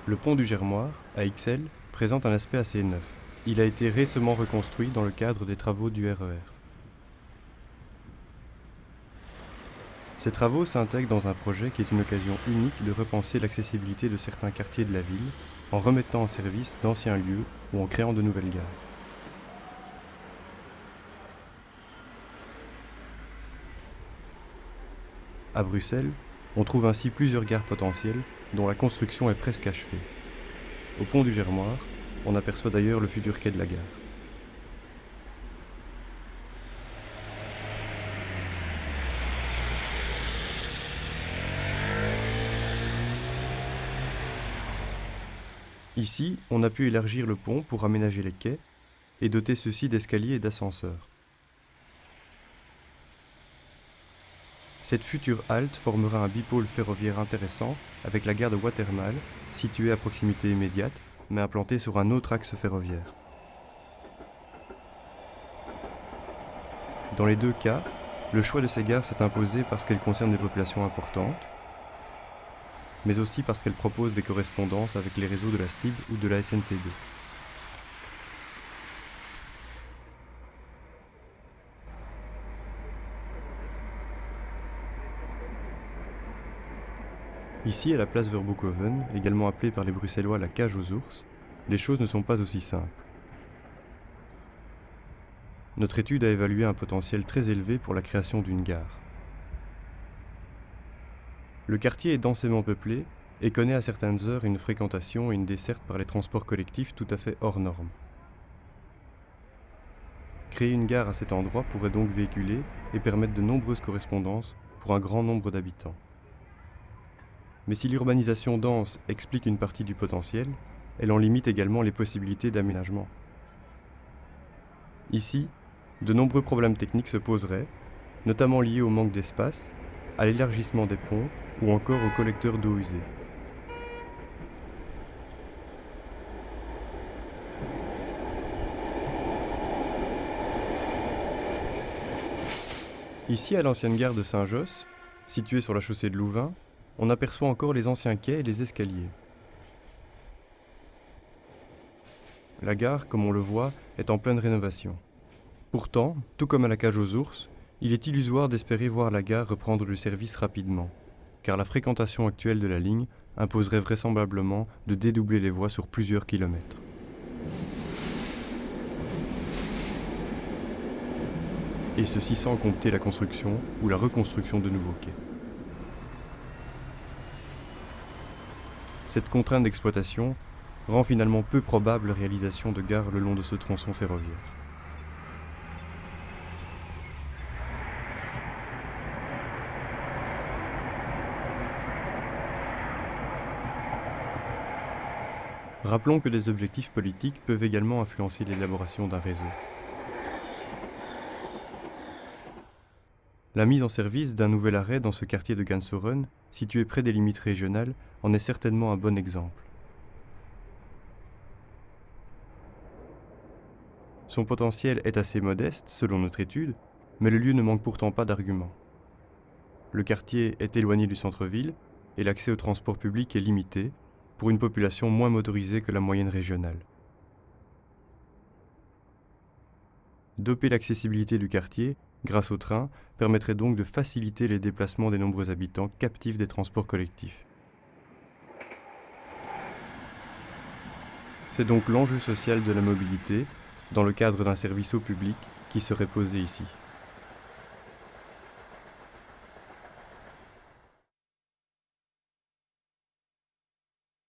Le pont du Germoir, à Ixelles, présente un aspect assez neuf. Il a été récemment reconstruit dans le cadre des travaux du RER. Ces travaux s'intègrent dans un projet qui est une occasion unique de repenser l'accessibilité de certains quartiers de la ville, en remettant en service d'anciens lieux ou en créant de nouvelles gares. À Bruxelles, on trouve ainsi plusieurs gares potentielles dont la construction est presque achevée. Au pont du Germoir, on aperçoit d'ailleurs le futur quai de la gare. Ici, on a pu élargir le pont pour aménager les quais et doter ceux-ci d'escaliers et d'ascenseurs. Cette future halte formera un bipôle ferroviaire intéressant avec la gare de Watermael, située à proximité immédiate, mais implantée sur un autre axe ferroviaire. Dans les deux cas, le choix de ces gares s'est imposé parce qu'elles concernent des populations importantes, mais aussi parce qu'elles proposent des correspondances avec les réseaux de la STIB ou de la SNCB. Ici, à la place Verboeckhoven, également appelée par les Bruxellois la cage aux ours, les choses ne sont pas aussi simples. Notre étude a évalué un potentiel très élevé pour la création d'une gare. Le quartier est densément peuplé et connaît à certaines heures une fréquentation et une desserte par les transports collectifs tout à fait hors normes. Créer une gare à cet endroit pourrait donc véhiculer et permettre de nombreuses correspondances pour un grand nombre d'habitants. Mais si l'urbanisation dense explique une partie du potentiel, elle en limite également les possibilités d'aménagement. Ici, de nombreux problèmes techniques se poseraient, notamment liés au manque d'espace, à l'élargissement des ponts ou encore aux collecteurs d'eau usée. Ici, à l'ancienne gare de Saint-Josse, située sur la chaussée de Louvain, on aperçoit encore les anciens quais et les escaliers. La gare, comme on le voit, est en pleine rénovation. Pourtant, tout comme à la cage aux ours, il est illusoire d'espérer voir la gare reprendre le service rapidement, car la fréquentation actuelle de la ligne imposerait vraisemblablement de dédoubler les voies sur plusieurs kilomètres. Et ceci sans compter la construction ou la reconstruction de nouveaux quais. Cette contrainte d'exploitation rend finalement peu probable la réalisation de gares le long de ce tronçon ferroviaire. Rappelons que des objectifs politiques peuvent également influencer l'élaboration d'un réseau. La mise en service d'un nouvel arrêt dans ce quartier de Gansoren, situé près des limites régionales, en est certainement un bon exemple. Son potentiel est assez modeste, selon notre étude, mais le lieu ne manque pourtant pas d'arguments. Le quartier est éloigné du centre-ville et l'accès au transport public est limité pour une population moins motorisée que la moyenne régionale. Doper l'accessibilité du quartier, grâce au train, permettrait donc de faciliter les déplacements des nombreux habitants captifs des transports collectifs. C'est donc l'enjeu social de la mobilité, dans le cadre d'un service au public, qui serait posé ici.